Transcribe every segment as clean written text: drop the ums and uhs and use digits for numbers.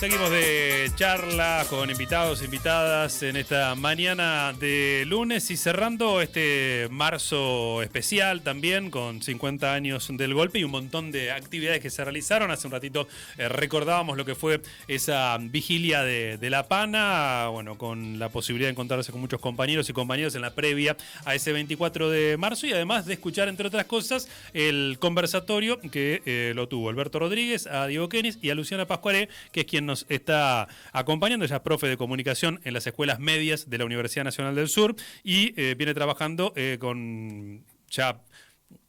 Seguimos de charla con invitados, invitadas en esta mañana de lunes y cerrando este marzo especial también con 50 años del golpe y un montón de actividades que se realizaron. Hace un ratito recordábamos lo que fue esa vigilia de La Pana, bueno, con la posibilidad de encontrarse con muchos compañeros y compañeras en la previa a ese 24 de marzo y además de escuchar, entre otras cosas, el conversatorio que lo tuvo Alberto Rodríguez, a Diego Kenis y a Luciana Pascuaré, que es quien nos está acompañando. Ella es profe de comunicación en las escuelas medias de la Universidad Nacional del Sur y viene trabajando con ya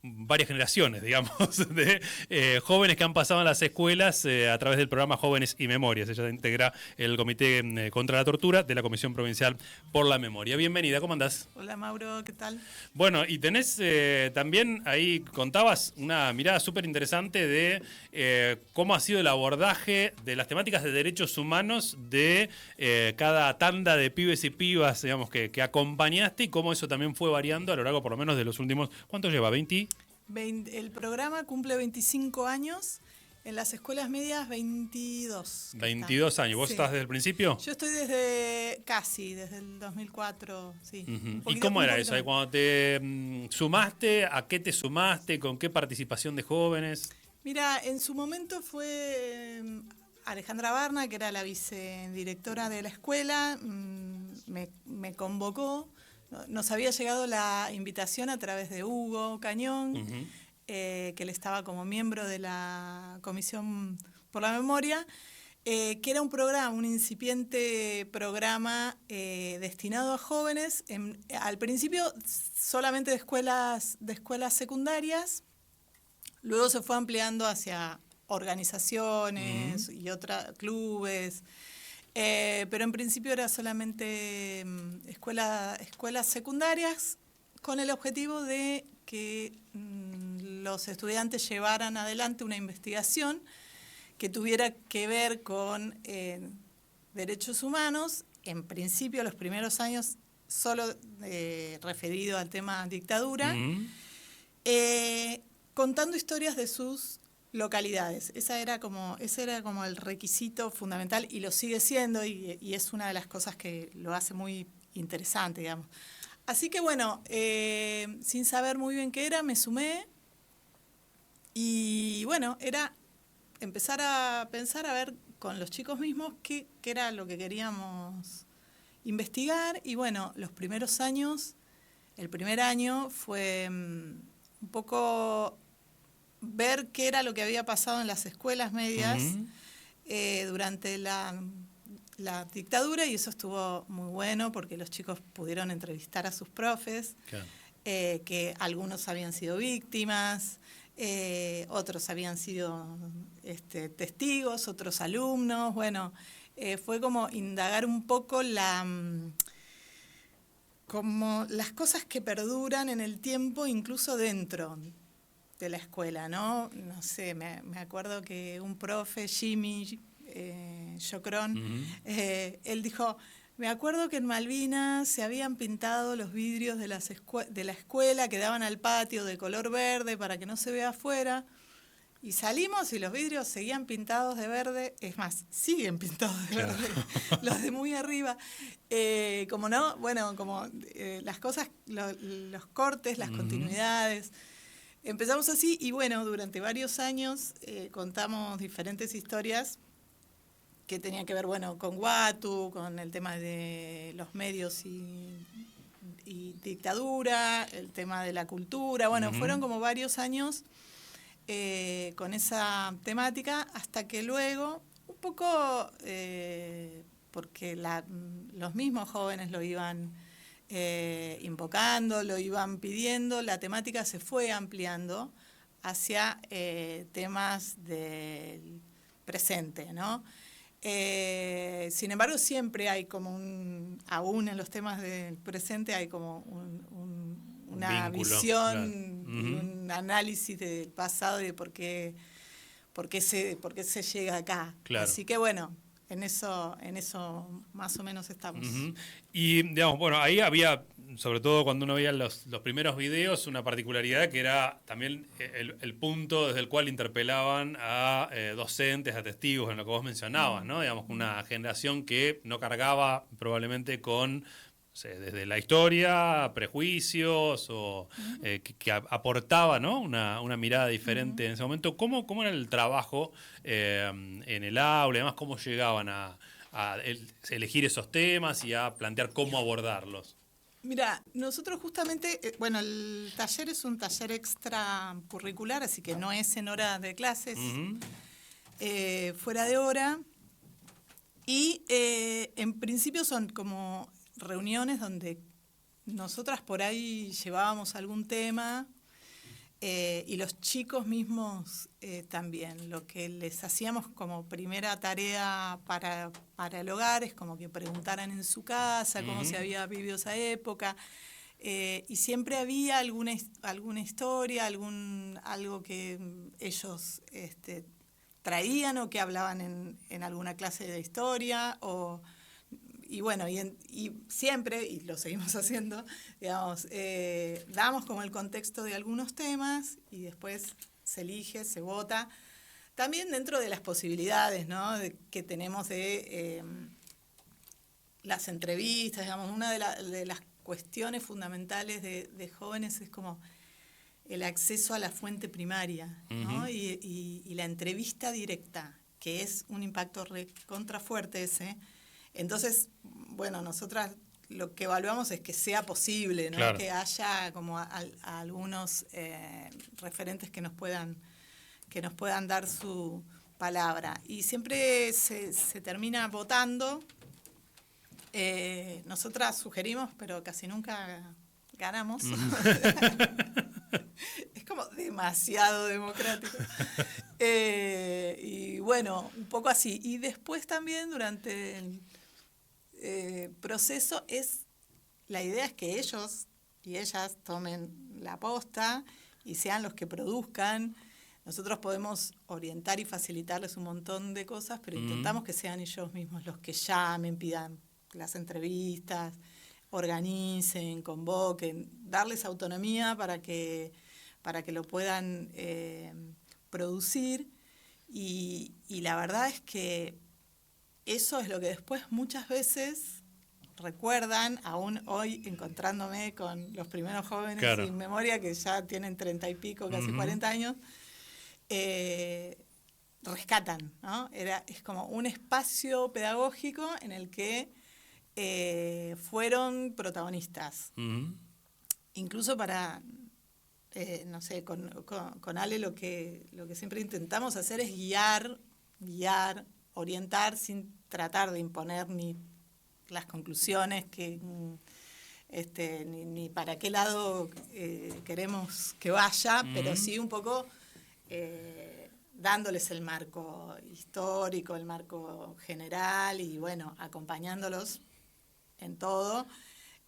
varias generaciones, digamos, de jóvenes que han pasado en las escuelas a través del programa Jóvenes y Memorias. Ella integra el Comité contra la Tortura de la Comisión Provincial por la Memoria. Bienvenida, ¿cómo andás? Hola Mauro, ¿qué tal? Bueno, y tenés también, ahí contabas, una mirada súper interesante de cómo ha sido el abordaje de las temáticas de derechos humanos de cada tanda de pibes y pibas, digamos, que acompañaste y cómo eso también fue variando a lo largo por lo menos de los últimos, ¿cuánto lleva? ¿20? El programa cumple 25 años, en las escuelas medias 22. 22 años, ¿vos estás desde el principio? Yo estoy desde el 2004, sí. ¿Y cómo era eso? Cuando te sumaste, ¿a qué te sumaste? ¿Con qué participación de jóvenes? Mira, en su momento fue Alejandra Barna, que era la vicedirectora de la escuela, me convocó. Nos había llegado la invitación a través de Hugo Cañón, que él estaba como miembro de la Comisión por la Memoria, que era un programa, un incipiente programa destinado a jóvenes, al principio solamente de escuelas secundarias, luego se fue ampliando hacia organizaciones y otros clubes. Pero en principio era solamente escuelas secundarias con el objetivo de que los estudiantes llevaran adelante una investigación que tuviera que ver con derechos humanos, en principio los primeros años solo referido al tema dictadura, contando historias de sus localidades. Ese era como el requisito fundamental y lo sigue siendo y es una de las cosas que lo hace muy interesante, digamos. Así que bueno, sin saber muy bien qué era, me sumé y bueno, era empezar a pensar, a ver con los chicos mismos qué era lo que queríamos investigar y bueno, los primeros años, el primer año fue un poco ver qué era lo que había pasado en las escuelas medias durante la dictadura y eso estuvo muy bueno porque los chicos pudieron entrevistar a sus profes, claro. Que algunos habían sido víctimas, otros habían sido testigos, otros alumnos, bueno, fue como indagar un poco como las cosas que perduran en el tiempo incluso dentro de la escuela, ¿no? No sé, me acuerdo que un profe, Jimmy Chocrón, él dijo, me acuerdo que en Malvinas se habían pintado los vidrios de la escuela que daban al patio de color verde para que no se vea afuera, y salimos y los vidrios seguían pintados de verde, es más, siguen pintados de verde, los de muy arriba, como no, bueno, como las cosas, los cortes, las continuidades. Empezamos así y bueno, durante varios años contamos diferentes historias que tenían que ver, bueno, con Guatu, con el tema de los medios y dictadura, el tema de la cultura, bueno, fueron como varios años con esa temática hasta que luego, un poco porque los mismos jóvenes lo iban invocando, lo iban pidiendo, la temática se fue ampliando hacia temas del presente, ¿no? Sin embargo, siempre hay como aún en los temas del presente hay como una vínculo, visión, claro. Un análisis del pasado y de por qué se llega acá. Claro. Así que bueno, en eso más o menos estamos. Uh-huh. Y, digamos, bueno, ahí había, sobre todo cuando uno veía los primeros videos, una particularidad que era también el punto desde el cual interpelaban a docentes, a testigos, en lo que vos mencionabas, ¿no? Digamos, una generación que no cargaba probablemente con, no sé, desde la historia, prejuicios, o que aportaba, ¿no? Una mirada diferente en ese momento. ¿Cómo era el trabajo en el aula? Además, ¿cómo llegaban a elegir esos temas y a plantear cómo abordarlos? Mira, nosotros justamente, bueno, el taller es un taller extracurricular, así que no es en hora de clases, Uh-huh. fuera de hora, y en principio son como reuniones donde nosotras por ahí llevábamos algún tema. Y los chicos mismos también, lo que les hacíamos como primera tarea para el hogar es como que preguntaran en su casa cómo se había vivido esa época. Y siempre había alguna historia, algo que ellos traían o que hablaban en alguna clase de historia y bueno, y siempre, y lo seguimos haciendo, digamos, damos como el contexto de algunos temas y después se elige, se vota. También dentro de las posibilidades, ¿no? Que tenemos de las entrevistas, digamos, una de las cuestiones fundamentales de jóvenes es como el acceso a la fuente primaria, ¿no? Uh-huh. Y la entrevista directa, que es un impacto contrafuerte ese. Entonces, bueno, nosotras lo que evaluamos es que sea posible, ¿no? Claro. Que haya como algunos referentes que nos puedan dar su palabra. Y siempre se termina votando. Nosotras sugerimos, pero casi nunca ganamos. Es como demasiado democrático. Y bueno, un poco así. Y después también durante el proceso la idea es que ellos y ellas tomen la posta y sean los que produzcan. Nosotros podemos orientar y facilitarles un montón de cosas, pero intentamos que sean ellos mismos los que llamen, pidan las entrevistas, organicen, convoquen, darles autonomía para que lo puedan producir. Y la verdad es que eso es lo que después muchas veces recuerdan, aún hoy encontrándome con los primeros jóvenes Claro. sin memoria que ya tienen 30 y pico, casi 40 años, rescatan, ¿no? Es como un espacio pedagógico en el que fueron protagonistas. Uh-huh. Incluso para, no sé, con Ale lo que siempre intentamos hacer es guiar, orientar sin tratar de imponer ni las conclusiones ni para qué lado queremos que vaya, pero sí un poco dándoles el marco histórico, el marco general y bueno, acompañándolos en todo,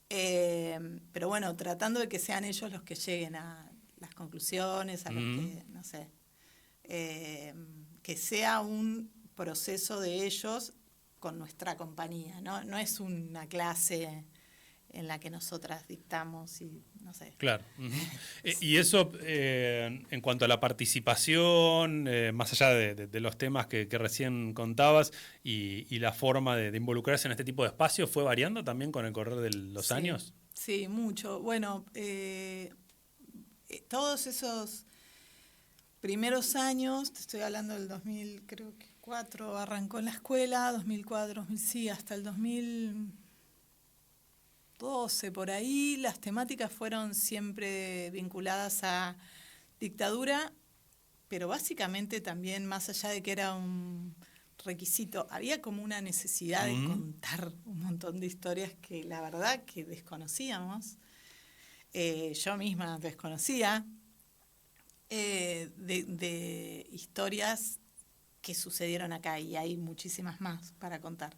pero bueno, tratando de que sean ellos los que lleguen a las conclusiones, a los que, no sé, que sea un proceso de ellos con nuestra compañía, ¿no? No es una clase en la que nosotras dictamos y no sé. Claro. Uh-huh. Y eso, en cuanto a la participación, más allá de los temas que recién contabas y la forma de involucrarse en este tipo de espacios, ¿fue variando también con el correr de los años? Sí, mucho. Bueno, todos esos primeros años, te estoy hablando del 2004, arrancó en la escuela, 2004, 2000, sí, hasta el 2012, por ahí, las temáticas fueron siempre vinculadas a dictadura, pero básicamente también, más allá de que era un requisito, había como una necesidad de contar un montón de historias que la verdad que desconocíamos. Yo misma desconocía. De historias que sucedieron acá y hay muchísimas más para contar.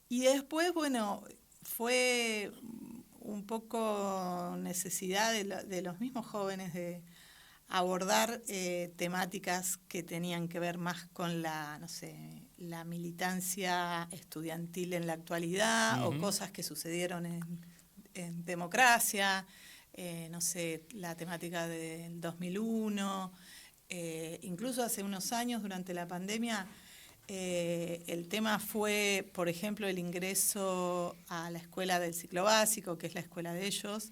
Y después, bueno, fue un poco necesidad de los mismos jóvenes de abordar temáticas que tenían que ver más con la, no sé, la militancia estudiantil en la actualidad o cosas que sucedieron en democracia, no sé, la temática del 2001, incluso hace unos años durante la pandemia. El tema fue, por ejemplo, el ingreso a la escuela del ciclo básico, que es la escuela de ellos,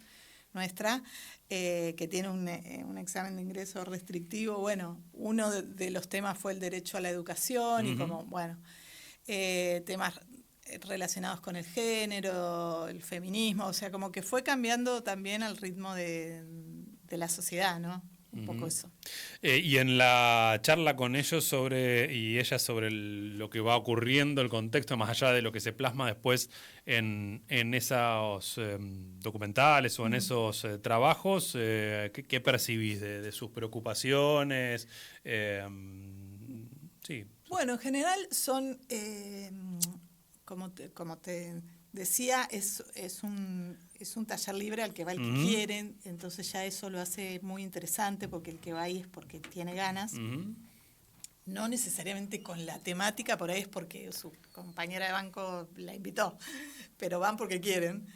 nuestra, que tiene un examen de ingreso restrictivo. Bueno, uno de los temas fue el derecho a la educación y como, bueno, temas relacionados con el género, el feminismo, o sea, como que fue cambiando también al ritmo de la sociedad, ¿no? Un poco eso. Y en la charla con ellos y ellas sobre lo que va ocurriendo, el contexto, más allá de lo que se plasma después en esos documentales o en esos trabajos, ¿qué percibís de sus preocupaciones? Sí. Bueno, en general son, como te decía, es un taller libre al que va el que quieren, entonces ya eso lo hace muy interesante porque el que va ahí es porque tiene ganas. No necesariamente con la temática, por ahí es porque su compañera de banco la invitó, pero van porque quieren.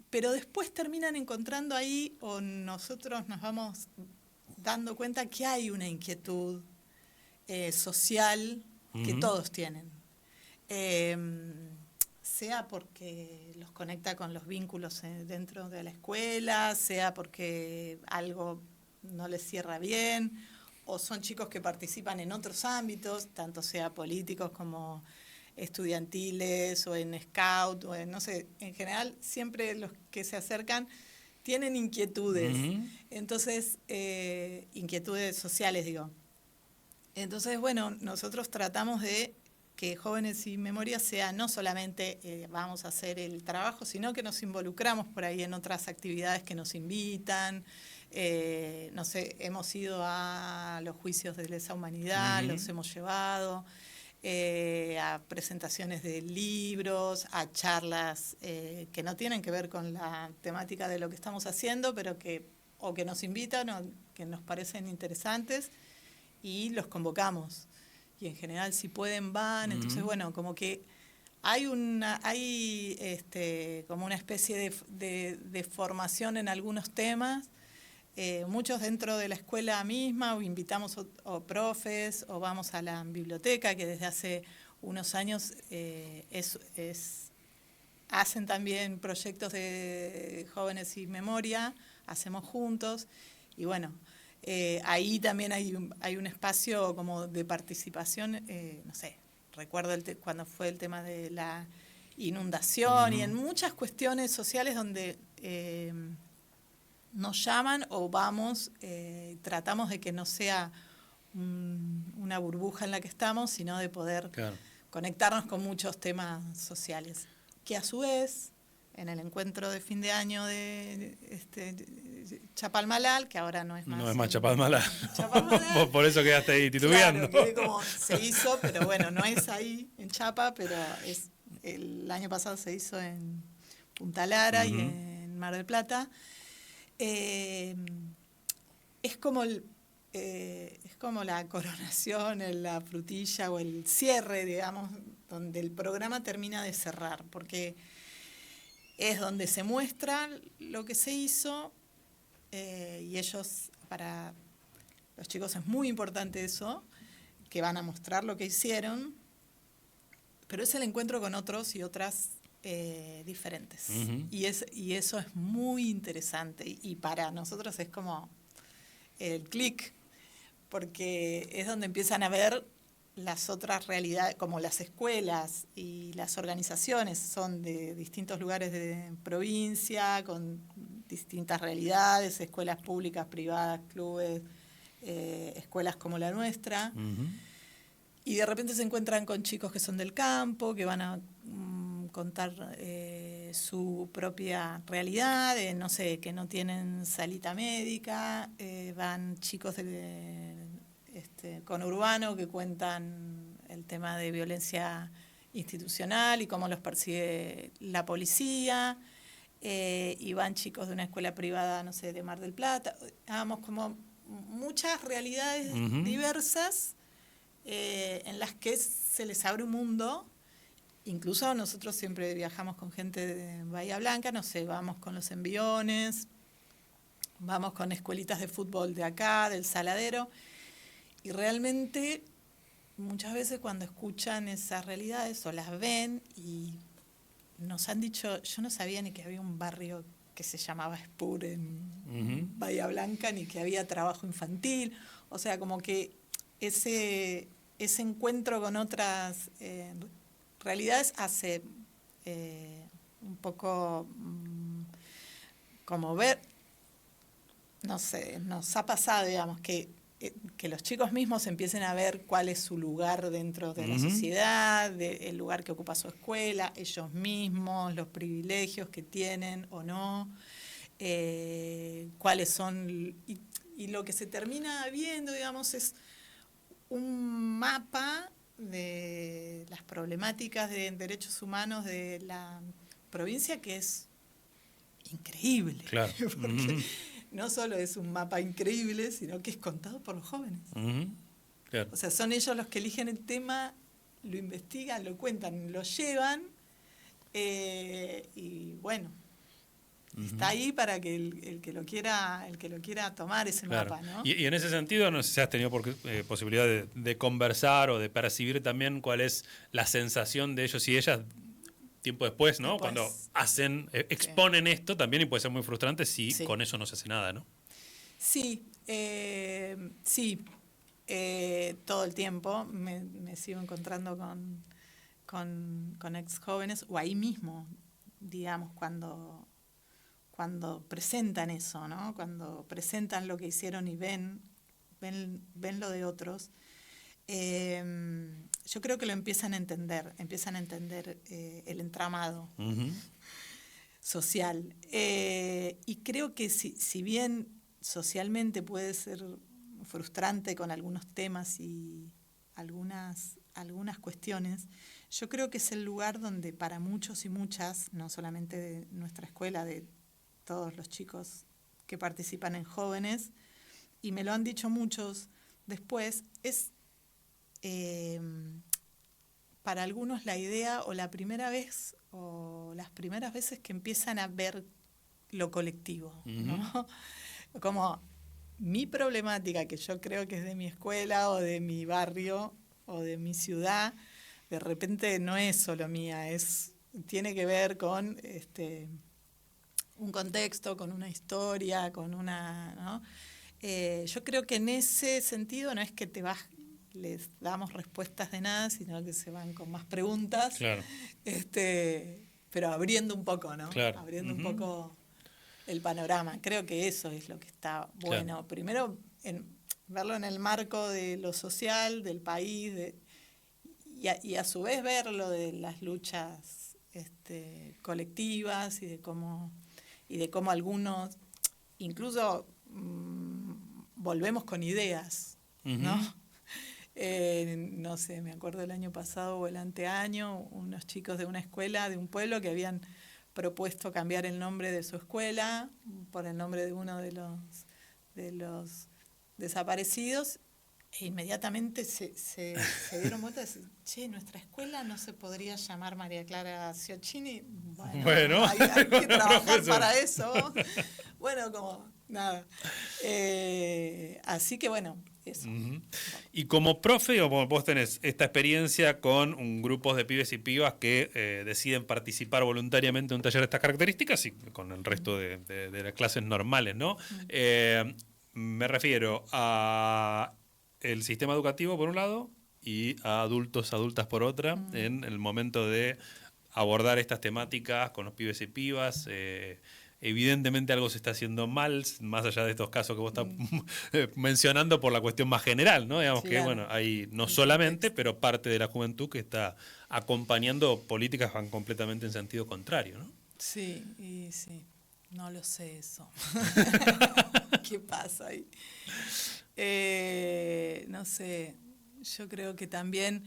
Pero después terminan encontrando ahí, o nosotros nos vamos dando cuenta que hay una inquietud social que todos tienen. Sea porque los conecta con los vínculos dentro de la escuela, sea porque algo no les cierra bien, o son chicos que participan en otros ámbitos, tanto sea políticos como estudiantiles o en scout, o en, no sé, en general siempre los que se acercan tienen inquietudes, entonces, inquietudes sociales, digo. Entonces, bueno, nosotros tratamos de que Jóvenes y Memoria sea no solamente vamos a hacer el trabajo, sino que nos involucramos por ahí en otras actividades que nos invitan. No sé, hemos ido a los juicios de lesa humanidad, los hemos llevado, a presentaciones de libros, a charlas que no tienen que ver con la temática de lo que estamos haciendo, pero que nos invitan o que nos parecen interesantes y los convocamos. Y en general si pueden van, entonces bueno, como que hay como una especie de formación en algunos temas, muchos dentro de la escuela misma, o invitamos o profes, o vamos a la biblioteca, que desde hace unos años hacen también proyectos de Jóvenes y Memoria, hacemos juntos, y bueno, ahí también hay un espacio como de participación, no sé, recuerdo cuando fue el tema de la inundación y en muchas cuestiones sociales donde nos llaman o vamos, tratamos de que no sea una burbuja en la que estamos, sino de poder conectarnos con muchos temas sociales, que a su vez en el encuentro de fin de año de Chapalmalal, que ahora no es más. No es más Chapalmalal. Por eso quedaste ahí titubeando. Claro, quedé como se hizo, pero bueno, no es ahí en Chapa, pero el año pasado se hizo en Punta Lara y en Mar del Plata. Es como la coronación, la frutilla o el cierre, digamos, donde el programa termina de cerrar, porque es donde se muestra lo que se hizo y ellos, para los chicos es muy importante eso, que van a mostrar lo que hicieron, pero es el encuentro con otros y otras diferentes. Y eso es muy interesante y para nosotros es como el clic, porque es donde empiezan a ver las otras realidades, como las escuelas y las organizaciones son de distintos lugares de provincia, con distintas realidades, escuelas públicas, privadas, clubes, escuelas como la nuestra. Y de repente se encuentran con chicos que son del campo, que van a contar su propia realidad, no sé, que no tienen salita médica, van chicos conurbano que cuentan el tema de violencia institucional y cómo los persigue la policía, y van chicos de una escuela privada, no sé, de Mar del Plata, como muchas realidades diversas en las que se les abre un mundo. Incluso nosotros siempre viajamos con gente de Bahía Blanca, no sé, vamos con los enviones, vamos con escuelitas de fútbol de acá, del Saladero, y realmente muchas veces cuando escuchan esas realidades o las ven, y nos han dicho, yo no sabía ni que había un barrio que se llamaba Spur en Bahía Blanca, ni que había trabajo infantil, o sea, como que ese encuentro con otras realidades hace un poco como ver, no sé, nos ha pasado, digamos, que los chicos mismos empiecen a ver cuál es su lugar dentro de la sociedad, el lugar que ocupa su escuela, ellos mismos, los privilegios que tienen o no, cuáles son, y lo que se termina viendo, digamos, es un mapa de las problemáticas de derechos humanos de la provincia que es increíble. Claro. Porque no solo es un mapa increíble, sino que es contado por los jóvenes. Claro. O sea, son ellos los que eligen el tema, lo investigan, lo cuentan, lo llevan, y bueno, está ahí para que el que lo quiera tomar ese mapa, ¿no? Y en ese sentido, no sé si has tenido posibilidad de conversar o de percibir también cuál es la sensación de ellos y ellas tiempo después, ¿no? Cuando exponen esto también, y puede ser muy frustrante si con eso no se hace nada, ¿no? Sí, todo el tiempo me sigo encontrando con ex jóvenes, o ahí mismo, digamos, cuando presentan eso, ¿no? Cuando presentan lo que hicieron y ven lo de otros, yo creo que lo empiezan a entender el entramado social. Y creo que si bien socialmente puede ser frustrante con algunos temas y algunas cuestiones, yo creo que es el lugar donde para muchos y muchas, no solamente de nuestra escuela, de todos los chicos que participan en jóvenes, y me lo han dicho muchos después, es para algunos la idea o la primera vez o las primeras veces que empiezan a ver lo colectivo, ¿no? Como mi problemática, que yo creo que es de mi escuela o de mi barrio o de mi ciudad, de repente no es solo mía, tiene que ver con un contexto, con una historia, con una, ¿no? Yo creo que en ese sentido no es que les damos respuestas de nada, sino que se van con más preguntas, claro. Pero abriendo un poco, ¿no? Claro. Abriendo un poco el panorama. Creo que eso es lo que está bueno. Claro. Primero, verlo en el marco de lo social, del país, y a su vez verlo de las luchas colectivas y de cómo algunos, incluso volvemos con ideas, ¿no? No sé, me acuerdo el año pasado o el anteaño, unos chicos de una escuela, de un pueblo, que habían propuesto cambiar el nombre de su escuela por el nombre de uno de los desaparecidos, e inmediatamente se dieron cuenta de decir, che, nuestra escuela no se podría llamar María Clara Ciocchini. Bueno, hay que trabajar para eso. Bueno, como nada. Así que bueno, eso. Y como profe, o como vos tenés esta experiencia con un grupo de pibes y pibas que deciden participar voluntariamente en un taller de estas características y con el resto de las clases normales, ¿no? Me refiero a el sistema educativo por un lado y a adultos, adultas por otra, en el momento de abordar estas temáticas con los pibes y pibas. Evidentemente algo se está haciendo mal, más allá de estos casos que vos estás mencionando por la cuestión más general, ¿no? Digamos que bueno, hay no solamente, pero parte de la juventud que está acompañando políticas que van completamente en sentido contrario, ¿no? Sí, no lo sé eso. ¿Qué pasa ahí? No sé, yo creo que también,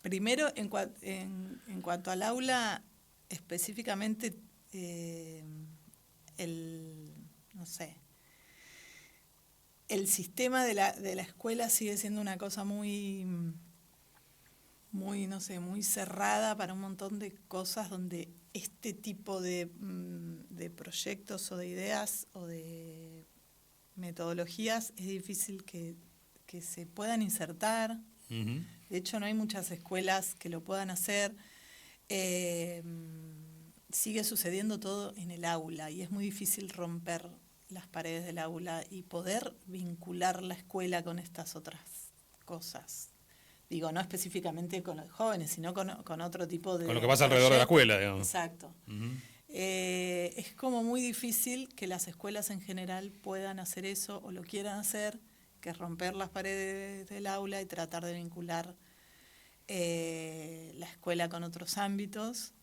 primero, en cuanto al aula, específicamente, no sé, el sistema de la escuela sigue siendo una cosa muy, no sé, muy cerrada para un montón de cosas donde este tipo de proyectos o de ideas o de metodologías es difícil que se puedan insertar. Uh-huh. De hecho, no hay muchas escuelas que lo puedan hacer. Sigue sucediendo todo en el aula y es muy difícil romper las paredes del aula y poder vincular la escuela con estas otras cosas. Digo, no específicamente con los jóvenes, sino con otro tipo de... Con lo que pasa alrededor de la escuela, digamos. Exacto. Uh-huh. Es como muy difícil que las escuelas en general puedan hacer eso o lo quieran hacer, que es romper las paredes del aula y tratar de vincular la escuela con otros ámbitos.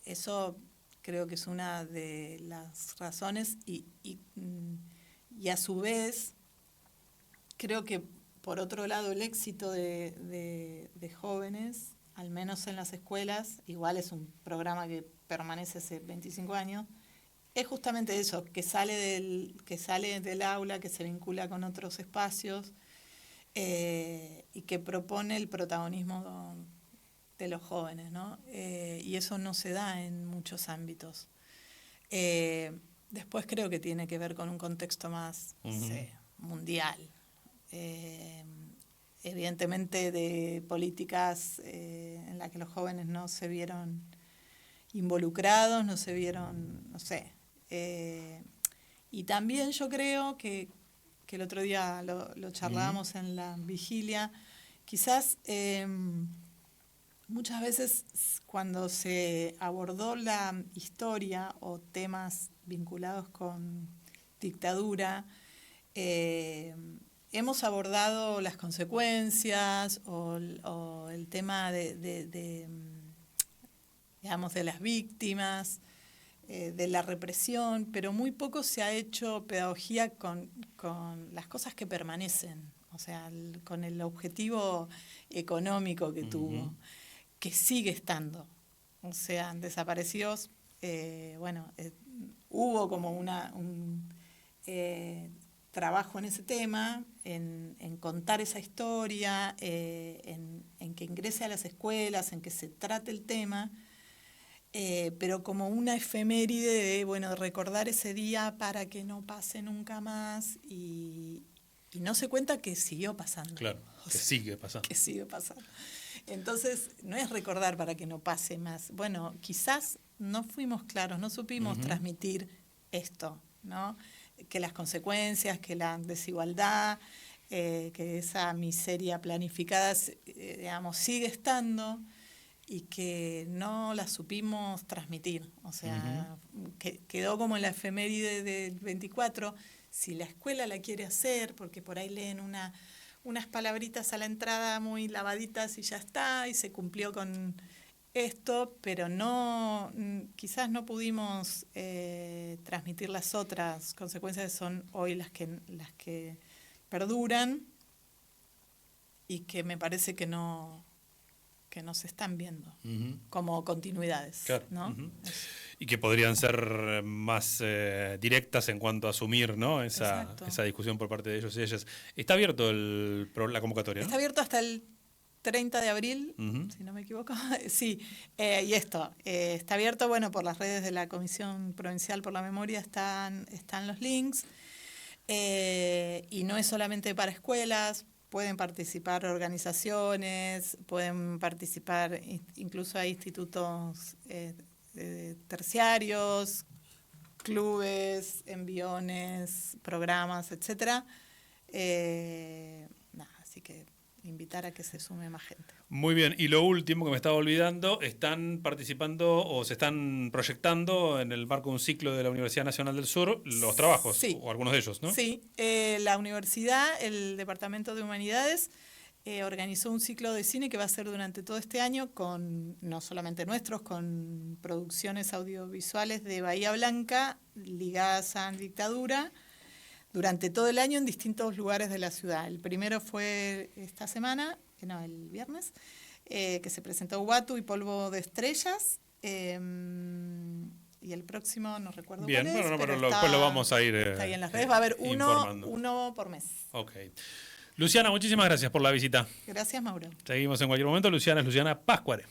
Eso creo que es una de las razones y a su vez creo que por otro lado el éxito de jóvenes, al menos en las escuelas, igual es un programa que permanece hace 25 años, es justamente eso, que sale del aula, que se vincula con otros espacios y que propone el protagonismo de los jóvenes, ¿no? Y eso no se da en muchos ámbitos. Después creo que tiene que ver con un contexto más mundial. Evidentemente de políticas en las que los jóvenes no se vieron involucrados, no se vieron, no sé. Y también yo creo que el otro día lo charlábamos en la vigilia, quizás muchas veces cuando se abordó la historia o temas vinculados con dictadura, hemos abordado las consecuencias o el tema digamos, de las víctimas, de la represión, pero muy poco se ha hecho pedagogía con las cosas que permanecen, o sea, con el objetivo económico que tuvo, que sigue estando. O sea, desaparecidos, hubo como un trabajo en ese tema, en contar esa historia, en que ingrese a las escuelas, en que se trate el tema, pero como una efeméride de, recordar ese día para que no pase nunca más y no se cuenta que siguió pasando. Claro, que sigue pasando. Que sigue pasando. Entonces, no es recordar para que no pase más. Bueno, quizás no fuimos claros, no supimos transmitir esto, ¿no? Que las consecuencias, que la desigualdad, que esa miseria planificada, digamos, sigue estando y que no la supimos transmitir. O sea, que quedó como en la efeméride del 24. Si la escuela la quiere hacer, porque por ahí leen unas palabritas a la entrada muy lavaditas y ya está, y se cumplió con esto, pero no, quizás no pudimos transmitir las otras consecuencias que son hoy las que perduran y que me parece que no se están viendo como continuidades. Claro. ¿No? Y que podrían ser más directas en cuanto a asumir, ¿no? esa discusión por parte de ellos y ellas. ¿Está abierto la convocatoria? Está abierto hasta el 30 de abril, si no me equivoco. Sí, y esto, está abierto, por las redes de la Comisión Provincial por la Memoria están los links, y no es solamente para escuelas, pueden participar organizaciones, pueden participar, incluso hay institutos terciarios, clubes, enviones, programas, etcétera. Así que invitar a que se sume más gente. Muy bien, y lo último que me estaba olvidando, ¿están participando o se están proyectando en el marco de un ciclo de la Universidad Nacional del Sur los trabajos, o algunos de ellos, ¿no? Sí, la universidad, el Departamento de Humanidades, organizó un ciclo de cine que va a ser durante todo este año, con no solamente nuestros, con producciones audiovisuales de Bahía Blanca ligadas a dictadura, durante todo el año en distintos lugares de la ciudad. El primero fue esta semana, el viernes, que se presentó Uatu y Polvo de Estrellas, y y el próximo no recuerdo Bien, cuál es, bueno, no, pero está, después lo vamos a ir está ahí en las redes. Va a haber informando. uno por mes. Ok. Luciana, muchísimas gracias por la visita. Gracias, Mauro. Seguimos en cualquier momento. Luciana es Luciana Páscuare.